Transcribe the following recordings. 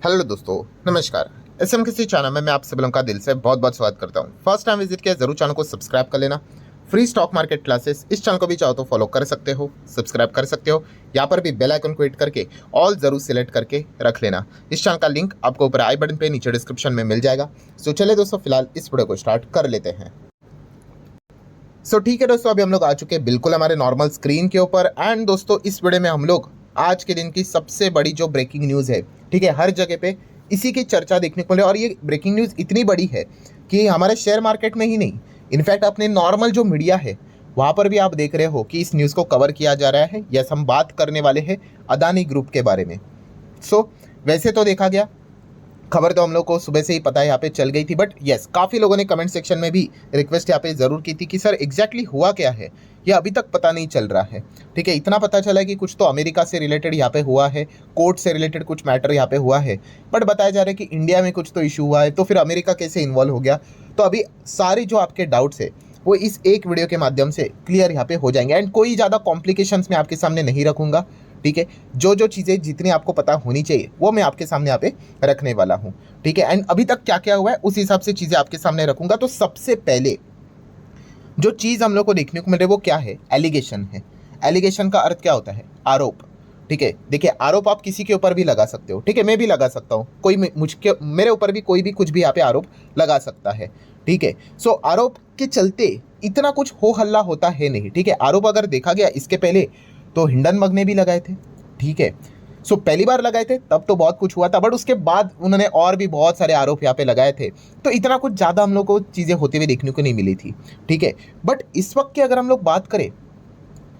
Hello दोस्तों, नमस्कार। SMKC channel में मैं आप सभी लोगों का दिल से बहुत बहुत स्वागत करता हूं। फर्स्ट टाइम विजिट किया जरूर चैनल को सब्सक्राइब कर लेना। फ्री स्टॉक मार्केट क्लासेस इस चैनल को भी चाहो तो फॉलो कर सकते हो, सब्सक्राइब कर सकते हो। यहाँ पर भी बेल आइकन को हिट करके ऑल जरूर सिलेक्ट करके रख लेना। इस चैनल का लिंक आपको ऊपर आई बटन पे नीचे डिस्क्रिप्शन में मिल जाएगा। सो चले दोस्तों, फिलहाल इस वीडियो को स्टार्ट कर लेते हैं। ठीक है दोस्तों, अभी हम लोग आ चुके हैं बिल्कुल हमारे नॉर्मल स्क्रीन के ऊपर। एंड दोस्तों, इस वीडियो में हम लोग आज के दिन की सबसे बड़ी जो ब्रेकिंग न्यूज़ है, ठीक है, हर जगह पे इसी की चर्चा देखने को मिले। और ये ब्रेकिंग न्यूज़ इतनी बड़ी है कि हमारे शेयर मार्केट में ही नहीं, इनफैक्ट अपने नॉर्मल जो मीडिया है वहाँ पर भी आप देख रहे हो कि इस न्यूज़ को कवर किया जा रहा है। यस, हम बात करने वाले हैं अदानी ग्रुप के बारे में। वैसे तो देखा गया, खबर तो हम लोग को सुबह से ही पता है, यहाँ पे चल गई थी। बट यस, काफ़ी लोगों ने कमेंट सेक्शन में भी रिक्वेस्ट यहाँ पे ज़रूर की थी कि सर एग्जैक्टली हुआ क्या है, ये अभी तक पता नहीं चल रहा है। ठीक है, इतना पता चला है कि कुछ तो अमेरिका से रिलेटेड यहाँ पे हुआ है, कोर्ट से रिलेटेड कुछ मैटर यहाँ पे हुआ है। बट बताया जा रहा है कि इंडिया में कुछ तो इशू हुआ है, तो फिर अमेरिका कैसे इन्वॉल्व हो गया। तो अभी सारे जो आपके डाउट्स है वो इस एक वीडियो के माध्यम से क्लियर यहाँ पे हो जाएंगे। एंड कोई ज़्यादा कॉम्प्लिकेशंस मैं आपके सामने नहीं रखूँगा। ठीक है, जो जो चीज़ें जितनी आपको पता होनी चाहिए वो मैं आपके सामने यहाँ पे रखने वाला हूँ। ठीक है, एंड अभी तक क्या क्या हुआ है उस हिसाब से चीज़ें आपके सामने रखूंगा। तो सबसे पहले जो चीज़ हम लोग को देखने को मिल रही है वो क्या है? एलिगेशन है। एलिगेशन का अर्थ क्या होता है? आरोप। ठीक है, देखिए, आरोप आप किसी के ऊपर भी लगा सकते हो। ठीक है, मैं भी लगा सकता हूँ, कोई मुझके मेरे ऊपर भी कोई भी कुछ भी यहाँ पे आरोप लगा सकता है। ठीक है, आरोप के चलते इतना कुछ हो हल्ला होता है नहीं। ठीक है, आरोप अगर देखा गया इसके पहले तो हिंडनबर्ग ने भी लगाए थे। ठीक है, पहली बार लगाए थे तब तो बहुत कुछ हुआ था, बट उसके बाद उन्होंने और भी बहुत सारे आरोप यहाँ पे लगाए थे। तो इतना कुछ ज़्यादा हम लोग को चीज़ें होते हुए देखने को नहीं मिली थी। ठीक है, बट इस वक्त की अगर हम लोग बात करें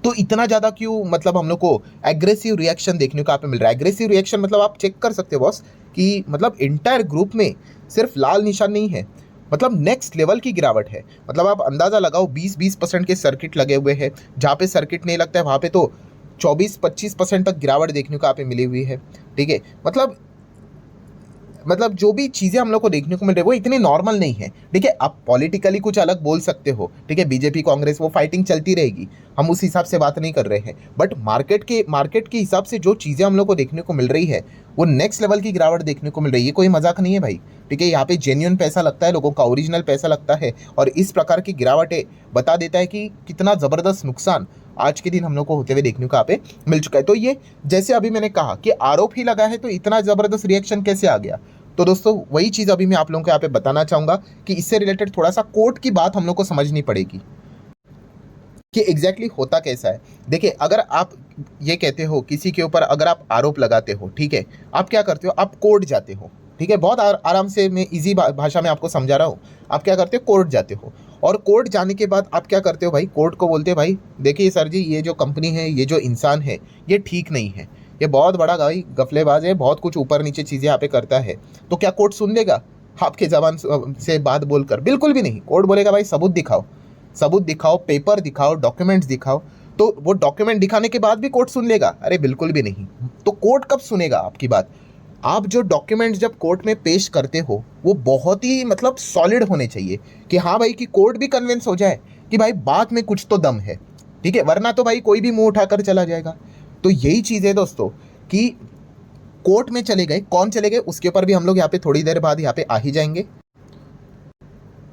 तो इतना ज़्यादा क्यों, मतलब हम लोग को एग्रेसिव रिएक्शन देखने को यहाँ पे मिल रहा है। एग्रेसिव रिएक्शन मतलब आप चेक कर सकते हो बॉस कि मतलब इंटायर ग्रुप में सिर्फ लाल निशान नहीं है, मतलब नेक्स्ट लेवल की गिरावट है। मतलब आप अंदाज़ा लगाओ, 20% के सर्किट लगे हुए हैं, जहाँ पे सर्किट नहीं लगता है वहाँ पे तो 24-25% तक गिरावट देखने को यहाँ पे मिली हुई है। ठीक है, मतलब जो भी चीज़ें हम लोग को देखने को मिल रही है वो इतनी नॉर्मल नहीं है। ठीक है, आप पॉलिटिकली कुछ अलग बोल सकते हो। ठीक है, बीजेपी कांग्रेस वो फाइटिंग चलती रहेगी, हम उस हिसाब से बात नहीं कर रहे हैं। बट मार्केट के हिसाब से जो चीज़ें हम लोग को देखने को मिल रही है वो नेक्स्ट लेवल की गिरावट देखने को मिल रही है। ये कोई मजाक नहीं है भाई। ठीक है, यहाँ पे जेन्युइन पैसा लगता है, लोगों का ओरिजिनल पैसा लगता है, और इस प्रकार की गिरावटें बता देता है कि कितना ज़बरदस्त नुकसान आज के दिन हम लोग को होते हुए देखने को यहाँ पे मिल चुका है। तो ये जैसे अभी मैंने कहा कि आरोप ही लगा है, तो इतना ज़बरदस्त रिएक्शन कैसे आ गया? तो दोस्तों, वही चीज़ अभी मैं आप लोगों को यहाँ पे बताना चाहूँगा कि इससे रिलेटेड थोड़ा सा कोर्ट की बात हम लोग को समझनी पड़ेगी कि एग्जैक्टली होता कैसा है। देखिए, अगर आप ये कहते हो किसी के ऊपर अगर आप आरोप लगाते हो, ठीक है, आप क्या करते हो? आप कोर्ट जाते हो। ठीक है, बहुत आराम से मैं इजी भाषा में आपको समझा रहा हूँ। आप क्या करते हो? कोर्ट जाते हो। और कोर्ट जाने के बाद आप क्या करते हो भाई? कोर्ट को बोलते हो भाई देखिए सर जी, ये जो कंपनी है, ये जो इंसान है, ये ठीक नहीं है, ये बहुत बड़ा भाई गफलेबाज है, बहुत कुछ ऊपर नीचे चीज़ें यहाँ पे करता है। तो क्या कोर्ट सुन लेगा आपके जबान से बात बोलकर? बिल्कुल भी नहीं। कोर्ट बोलेगा भाई सबूत दिखाओ, सबूत दिखाओ, पेपर दिखाओ, डॉक्यूमेंट्स दिखाओ। तो वो डॉक्यूमेंट दिखाने के बाद भी कोर्ट सुन लेगा? अरे बिल्कुल भी नहीं। तो कोर्ट कब सुनेगा आपकी बात? आप जो डॉक्यूमेंट्स जब कोर्ट में पेश करते हो वो बहुत ही मतलब सॉलिड होने चाहिए कि हाँ भाई, कि कोर्ट भी कन्विंस हो जाए कि भाई बात में कुछ तो दम है। ठीक है, वरना तो भाई कोई भी मुंह उठाकर चला जाएगा। तो यही चीज़ है दोस्तों कि कोर्ट में चले गए, कौन चले गए उसके ऊपर भी हम लोग यहाँ पे थोड़ी देर बाद यहाँ पे आ ही जाएंगे।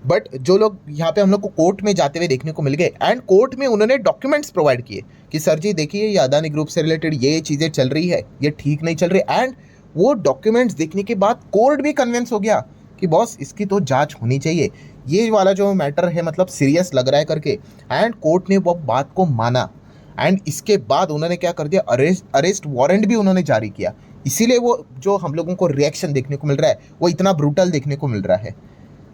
बट जो लोग यहाँ पे हम लोग को कोर्ट में जाते हुए देखने को मिल गए, एंड कोर्ट में उन्होंने डॉक्यूमेंट्स प्रोवाइड किए कि सर जी देखिए, ये अदानी ग्रुप से रिलेटेड ये चीज़ें चल रही है, ये ठीक नहीं चल रही। एंड वो डॉक्यूमेंट्स देखने के बाद कोर्ट भी कन्विंस हो गया कि बॉस इसकी तो जांच होनी चाहिए, ये वाला जो मैटर है मतलब सीरियस लग रहा है करके। एंड कोर्ट ने वो बात को माना, एंड इसके बाद उन्होंने क्या कर दिया? अरेस्ट वारंट भी उन्होंने जारी किया। इसीलिए वो जो हम लोगों को रिएक्शन देखने को मिल रहा है वो इतना ब्रूटल देखने को मिल रहा है।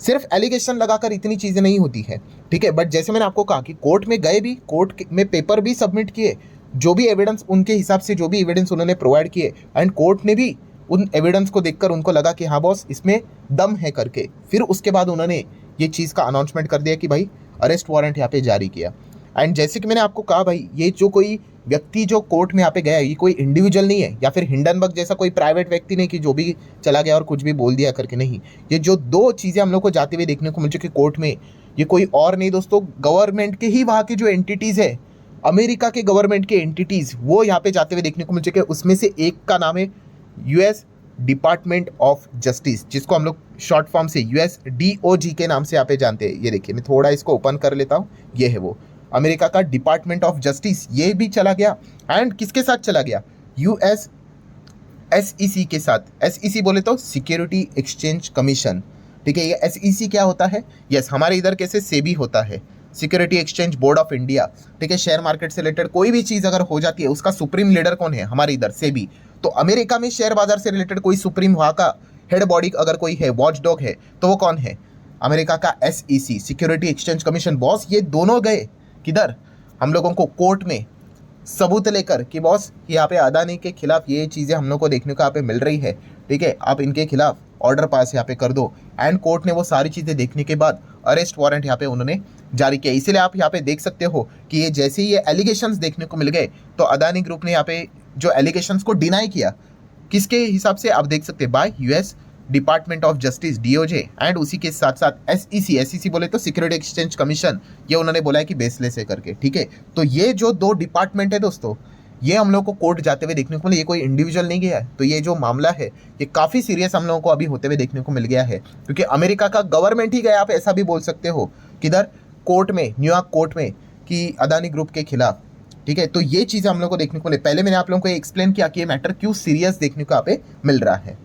सिर्फ एलिगेशन लगाकर इतनी चीज़ें नहीं होती है। ठीक है, बट जैसे मैंने आपको कहा कि कोर्ट में गए भी, कोर्ट में पेपर भी सबमिट किए, जो भी एविडेंस उनके हिसाब से जो भी एविडेंस उन्होंने प्रोवाइड किए, एंड कोर्ट ने भी उन एविडेंस को देखकर उनको लगा कि हाँ बॉस इसमें दम है करके, फिर उसके बाद उन्होंने ये चीज़ का अनाउंसमेंट कर दिया कि भाई अरेस्ट वारंट यहाँ पे जारी किया। एंड जैसे कि मैंने आपको कहा भाई, ये जो कोई व्यक्ति जो कोर्ट में यहाँ पे गया है, ये कोई इंडिविजुअल नहीं है या फिर हिंडनबर्ग जैसा कोई प्राइवेट व्यक्ति नहीं कि जो भी चला गया और कुछ भी बोल दिया करके। नहीं, ये जो दो चीज़ें हम लोग को जाते हुए देखने को मिल चुकी कोर्ट में, ये कोई और नहीं दोस्तों, गवर्नमेंट के ही वहाँ की जो एंटिटीज़ है, अमेरिका के गवर्नमेंट के एंटिटीज़, वो यहाँ पे जाते हुए देखने को मिल चुके हैं। उसमें से एक का नाम है US डिपार्टमेंट ऑफ जस्टिस, जिसको हम लोग शॉर्ट फॉर्म से यूएस डीओजी के नाम से यहाँ पे जानते हैं। ये देखिए, मैं थोड़ा इसको ओपन कर लेता हूँ, ये है वो अमेरिका का डिपार्टमेंट ऑफ जस्टिस, ये भी चला गया। एंड किसके साथ चला गया? यूएस एसईसी के साथ। एसईसी बोले तो सिक्योरिटी एक्सचेंज कमीशन, ठीक है। ये एसईसी क्या होता है? यस, हमारे इधर कैसे सेबी होता है, security exchange board of India, ठीक है। शेयर मार्केट से रिलेटेड कोई भी चीज़ अगर हो जाती है, उसका सुप्रीम लीडर कौन है? हमारे इधर सेबी। तो अमेरिका में शेयर बाजार से रिलेटेड कोई सुप्रीम वहाँ का हेड बॉडी अगर कोई है, वॉच डॉग है, तो वो कौन है? अमेरिका का SEC, security exchange commission. Boss ये दोनों गए किधर? हम लोगों को कोर्ट में सबूत लेकर कि बॉस यहाँ पे अदानी के खिलाफ ये चीज़ें हम लोग को देखने को यहाँ पे मिल रही है, ठीक है, आप इनके खिलाफ ऑर्डर पास यहाँ पे कर दो। एंड कोर्ट ने वो सारी चीज़ें देखने के बाद अरेस्ट वारंट यहाँ पे उन्होंने जारी किया। इसीलिए आप यहाँ पे देख सकते हो कि ये जैसे ही ये एलिगेशंस देखने को मिल गए, तो अदानी ग्रुप ने यहाँ पे जो एलिगेशंस को डिनाई किया, किसके हिसाब से आप देख सकते हैं, bye US department of justice DOJ, and उसी के साथ साथ एसईसी, एसईसी बोले तो सिक्योरिटी एक्सचेंज कमीशन, ये उन्होंने बोला है कि बेसलेस है करके, ठीक है। तो ये जो दो डिपार्टमेंट है दोस्तों, ये हम लोग को कोर्ट जाते हुए देखने को मिले। ये कोई इंडिविजुअल नहीं गया है, तो ये जो मामला है ये काफ़ी सीरियस हम लोगों को अभी होते हुए देखने को मिल गया है, क्योंकि अमेरिका का गवर्नमेंट ही गया, आप ऐसा भी बोल सकते हो, किधर? कोर्ट में, न्यूयॉर्क कोर्ट में, कि अदानी ग्रुप के खिलाफ, ठीक है। तो ये चीज़ें हम लोग को देखने को मिले। पहले मैंने आप लोगों को एक्सप्लेन किया कि ये मैटर क्यों सीरियस देखने को यहाँ पे मिल रहा है।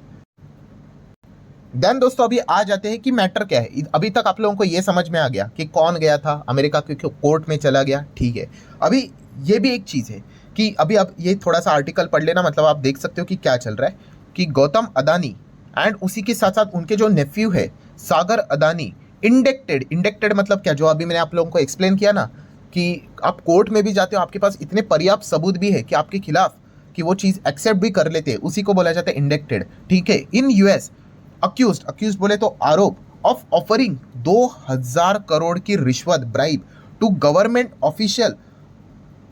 देन दोस्तों अभी आ जाते हैं कि मैटर क्या है। अभी तक आप लोगों को ये समझ में आ गया कि कौन गया था, अमेरिका के कोर्ट में चला गया, ठीक है। अभी ये भी एक चीज़ है कि अभी अब ये थोड़ा सा आर्टिकल पढ़ लेना, मतलब आप देख सकते हो कि क्या चल रहा है, कि गौतम अदानी एंड उसी के साथ साथ उनके जो नेफ्यू है सागर अदानी इंडेक्टेड। इंडेक्टेड मतलब क्या? जो अभी मैंने आप लोगों को एक्सप्लेन किया ना, कि आप कोर्ट में भी जाते हो, आपके पास इतने पर्याप्त सबूत भी है कि आपके खिलाफ कि वो चीज़ एक्सेप्ट भी कर लेते हैं, उसी को बोला जाता है इंडेक्टेड, ठीक है। इन यूएस अक्यूज्ड, अक्यूज्ड बोले तो आरोप, ऑफ ऑफरिंग 2000 करोड़ की रिश्वत, bribe, to government official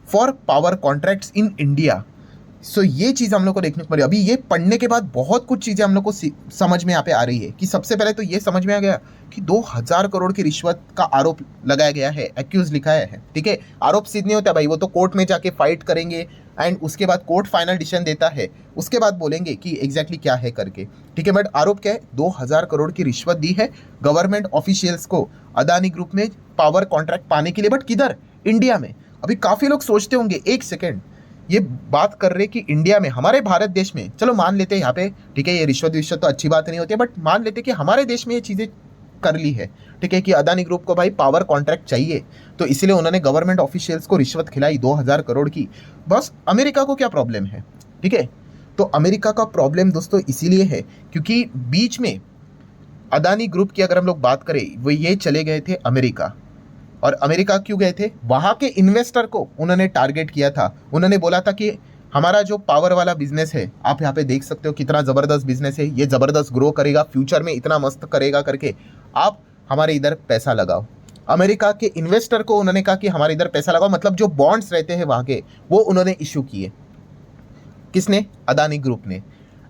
for power contracts in India. So ये चीज़ हम लोग को देखने को मिली। अभी ये पढ़ने के बाद बहुत कुछ चीज़ें हम लोग को समझ में यहाँ पे आ रही है, कि सबसे पहले तो ये समझ में आ गया कि 2000 करोड़ की रिश्वत का आरोप लगाया गया है, एक्यूज लिखाया है, ठीक है। आरोप सिद्ध नहीं होता भाई, वो तो कोर्ट में जाके फाइट करेंगे, एंड उसके बाद कोर्ट फाइनल डिसीजन देता है, उसके बाद बोलेंगे कि एग्जैक्टली क्या है करके, ठीक है। बट आरोप क्या है? 2000 करोड़ की रिश्वत दी है गवर्नमेंट ऑफिशियल्स को अदानी ग्रुप में पावर कॉन्ट्रैक्ट पाने के लिए, बट किधर? इंडिया में। अभी काफ़ी लोग सोचते होंगे, एक सेकेंड, ये बात कर रहे कि इंडिया में, हमारे भारत देश में, चलो मान लेते हैं यहाँ पे, ठीक है, ये रिश्वत विश्वत तो अच्छी बात नहीं होती है, बट मान लेते कि हमारे देश में ये चीज़ें कर ली है, ठीक है, कि अदानी ग्रुप को भाई पावर कॉन्ट्रैक्ट चाहिए, तो इसलिए उन्होंने गवर्नमेंट ऑफिशियल्स को रिश्वत खिलाई 2000 करोड़ की। बस अमेरिका को क्या प्रॉब्लम है, ठीक है? तो अमेरिका का प्रॉब्लम दोस्तों इसीलिए है क्योंकि बीच में अदानी ग्रुप की अगर हम लोग बात करें, वो ये चले गए थे अमेरिका। और अमेरिका क्यों गए थे? वहाँ के इन्वेस्टर को उन्होंने टारगेट किया था। उन्होंने बोला था कि हमारा जो पावर वाला बिजनेस है, आप यहाँ पे देख सकते हो कितना ज़बरदस्त बिजनेस है, ये ज़बरदस्त ग्रो करेगा, फ्यूचर में इतना मस्त करेगा करके, आप हमारे इधर पैसा लगाओ। अमेरिका के इन्वेस्टर को उन्होंने कहा कि हमारे इधर पैसा लगाओ, मतलब जो बॉन्ड्स रहते हैं वहाँ के, वो उन्होंने इशू किए। किसने? अदानी ग्रुप ने।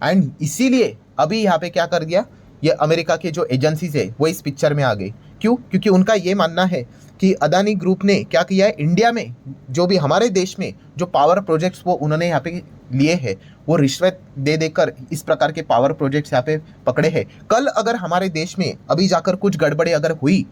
एंड इसीलिए अभी यहाँ पे क्या कर दिया, ये अमेरिका के जो एजेंसीज है वो इस पिक्चर में आ गई। क्यों? क्योंकि उनका ये मानना है कि अदानी ग्रुप ने क्या किया है, इंडिया में जो भी हमारे देश में जो पावर प्रोजेक्ट्स वो उन्होंने यहाँ पे लिए हैं, वो रिश्वत दे देकर इस प्रकार के पावर प्रोजेक्ट्स यहाँ पे पकड़े हैं। कल अगर हमारे देश में अभी जाकर कुछ गड़बड़ी अगर हुई,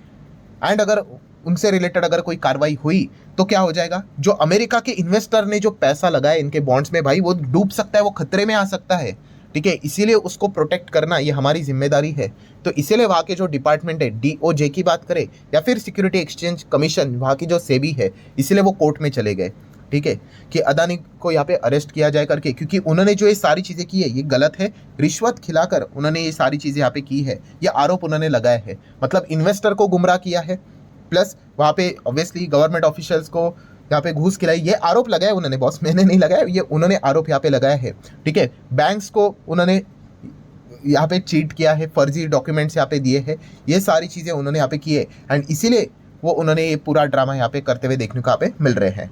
एंड अगर उनसे रिलेटेड अगर कोई कार्रवाई हुई, तो क्या हो जाएगा? जो अमेरिका के इन्वेस्टर ने जो पैसा लगाया इनके बॉन्ड्स में, भाई वो डूब सकता है, वो खतरे में आ सकता है, ठीक है। इसीलिए उसको प्रोटेक्ट करना ये हमारी जिम्मेदारी है। तो इसीलिए वहाँ के जो डिपार्टमेंट है, डीओजे की बात करें या फिर सिक्योरिटी एक्सचेंज कमीशन, वहाँ की जो सेबी है, इसीलिए वो कोर्ट में चले गए, ठीक है, कि अदानी को यहाँ पे अरेस्ट किया जाए करके, क्योंकि उन्होंने जो ये सारी चीज़ें की है ये गलत है। रिश्वत खिलाकर उन्होंने ये सारी चीज़ें यहाँ पे की है, ये आरोप उन्होंने लगाया है, मतलब इन्वेस्टर को गुमराह किया है, प्लस वहाँ पे ऑब्वियसली गवर्नमेंट ऑफिशियल्स को यहाँ पे घूस खिलाई, ये आरोप लगाया उन्होंने, बॉस मैंने नहीं लगाया, ये उन्होंने आरोप यहाँ पे लगाया है, ठीक है। बैंक्स को उन्होंने यहाँ पे चीट किया है, फर्जी डॉक्यूमेंट्स यहाँ पे दिए हैं, ये सारी चीज़ें उन्होंने यहाँ पे की है, एंड इसीलिए वो उन्होंने ये पूरा ड्रामा यहाँ पे करते हुए देखने को यहाँ पे मिल रहे हैं।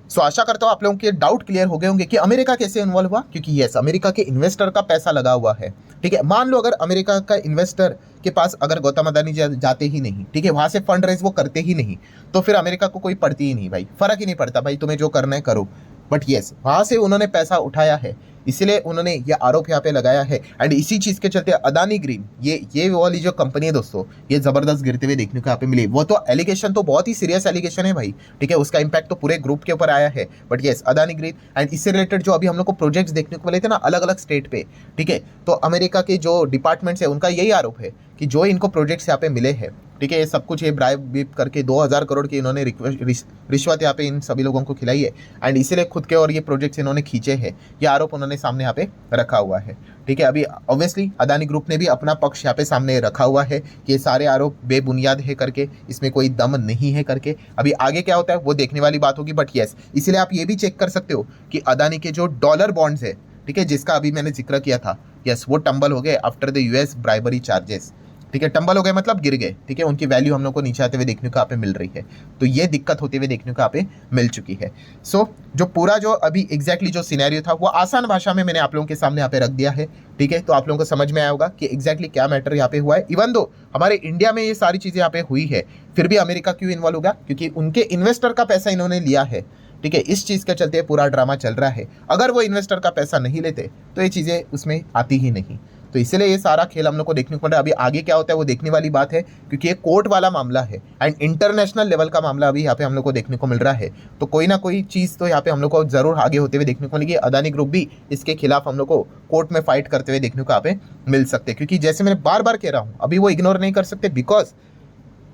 सो आशा करता हूँ आप लोगों के डाउट क्लियर हो गए होंगे कि अमेरिका कैसे इन्वॉल्व हुआ, क्योंकि यस, अमेरिका के इन्वेस्टर का पैसा लगा हुआ है, ठीक है। मान लो अगर अमेरिका का इन्वेस्टर के पास अगर गौतम अदानी जाते ही नहीं, ठीक है, वहाँ से फंड रेज वो करते ही नहीं, तो फिर अमेरिका को कोई पड़ती ही नहीं भाई, फर्क ही नहीं पड़ता भाई, तुम्हें जो करना है करो। बट येस, वहाँ से उन्होंने पैसा उठाया है, इसीलिए उन्होंने ये आरोप यहाँ पे लगाया है। एंड इसी चीज़ के चलते अदानी ग्रीन, ये वाली जो कंपनी है दोस्तों, ये ज़बरदस्त गिरते हुए देखने को यहाँ पे मिली। वो तो एलिगेशन तो बहुत ही सीरियस एलिगेशन है भाई, ठीक है, उसका इम्पैक्ट तो पूरे ग्रुप के ऊपर आया है। But yes, Adani green and इससे रिलेटेड जो अभी हम लोग को प्रोजेक्ट्स देखने को मिले थे ना अलग अलग स्टेट पे, ठीक है, तो अमेरिका के जो डिपार्टमेंट्स है उनका यही आरोप है कि जो इनको प्रोजेक्ट्स यहाँ पे मिले हैं, ठीक है, ये सब कुछ ये ब्राइब बीप करके 2000 करोड़ की इन्होंने रिश्वत यहाँ पे इन सभी लोगों को खिलाई है। एंड इसीलिए खुद के और ये प्रोजेक्ट्स इन्होंने खींचे हैं, ये आरोप उन्होंने सामने यहाँ पे रखा हुआ है, ठीक है। अभी ऑब्वियसली अदानी ग्रुप ने भी अपना पक्ष यहाँ पे सामने रखा हुआ है कि ये सारे आरोप बेबुनियाद है करके, इसमें कोई दम नहीं है करके। अभी आगे क्या होता है वो देखने वाली बात होगी। बट येस, इसीलिए आप ये भी चेक कर सकते हो कि अदानी के जो डॉलर बॉन्ड्स है, ठीक है, जिसका अभी मैंने जिक्र किया था, यस, वो टंबल हो गए after the US bribery charges, ठीक है, टंबल हो गए मतलब गिर गए, ठीक है, उनकी वैल्यू हम लोग को नीचे आते हुए देखने को यहाँ पे मिल रही है। तो ये दिक्कत होते हुए देखने को यहाँ पे मिल चुकी है। सो जो पूरा जो अभी एग्जैक्टली जो सिनेरियो था वो आसान भाषा में मैंने आप लोगों के सामने यहाँ पे रख दिया है, ठीक है। तो आप लोगों को समझ में आया होगा कि एग्जैक्टली क्या मैटर यहाँ पे हुआ है। इवन दो हमारे इंडिया में ये सारी चीज़ें यहाँ पे हुई है, फिर भी अमेरिका क्यों इन्वॉल्व होगा? क्योंकि उनके इन्वेस्टर का पैसा इन्होंने लिया है, ठीक है, इस चीज़ के चलते पूरा ड्रामा चल रहा है। अगर वो इन्वेस्टर का पैसा नहीं लेते तो ये चीज़ें उसमें आती ही नहीं। तो इसलिए ये सारा खेल हम लोग को देखने को मिल रहा है। अभी आगे क्या होता है वो देखने वाली बात है, क्योंकि ये कोर्ट वाला मामला है एंड इंटरनेशनल लेवल का मामला अभी यहाँ पे हम लोग को देखने को मिल रहा है। तो कोई ना कोई चीज़ तो यहाँ पे हम लोग को जरूर आगे होते हुए देखने को मिलेगी। अदानी ग्रुप भी इसके खिलाफ हम लोग को कोर्ट में फाइट करते हुए देखने को यहाँ पे मिल सकते हैं, क्योंकि जैसे मैंने बार बार कह रहा हूँ अभी वो इग्नोर नहीं कर सकते, बिकॉज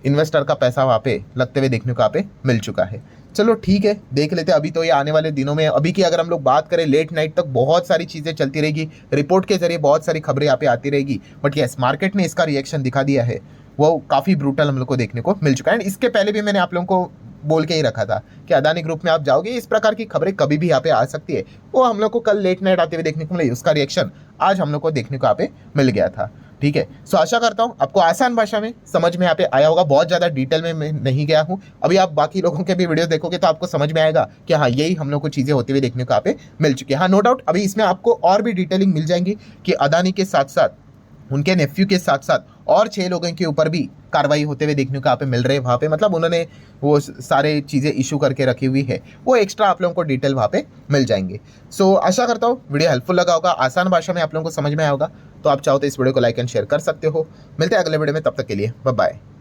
इन्वेस्टर का पैसा वहाँ पे लगते हुए देखने को यहाँ पे मिल चुका है। चलो ठीक है, देख लेते हैं। अभी तो ये आने वाले दिनों में, अभी की अगर हम लोग बात करें, लेट नाइट तक बहुत सारी चीज़ें चलती रहेगी, रिपोर्ट के जरिए बहुत सारी खबरें यहाँ पे आती रहेगी। बट यस, मार्केट ने इसका रिएक्शन दिखा दिया है, वो काफ़ी ब्रूटल हम लोग को देखने को मिल चुका है। एंड इसके पहले भी मैंने आप लोगों को बोल के ही रखा था कि अदानी ग्रुप में आप जाओगे इस प्रकार की खबरें कभी भी यहाँ पे आ सकती है। वो हम लोग को कल लेट नाइट आते हुए देखने को मिली, उसका रिएक्शन आज हम लोग को देखने को यहाँ पे मिल गया था, ठीक है। सो आशा करता हूँ आपको आसान भाषा में समझ में यहाँ पे आया होगा। बहुत ज़्यादा डिटेल में मैं नहीं गया हूँ। अभी आप बाकी लोगों के भी वीडियो देखोगे तो आपको समझ में आएगा कि हाँ, यही हम लोग को चीज़ें होती हुई देखने को यहाँ पे मिल चुकी है। हाँ, नो डाउट अभी इसमें आपको और भी डिटेलिंग मिल जाएंगी कि अदानी के साथ साथ उनके नेफ्यू के साथ साथ और 6 लोगों के ऊपर भी कार्रवाई होते हुए देखने को यहाँ पे मिल रहे हैं वहाँ पे। मतलब उन्होंने वो सारे चीज़ें इशू करके रखी हुई है, वो एक्स्ट्रा आप लोगों को डिटेल वहाँ पे मिल जाएंगे। सो आशा करता हूँ वीडियो हेल्पफुल लगा होगा, आसान भाषा में आप लोगों को समझ में आया होगा। तो आप चाहो तो इस वीडियो को लाइक एंड शेयर कर सकते हो। मिलते हैं अगले वीडियो में, तब तक के लिए बाय बाय।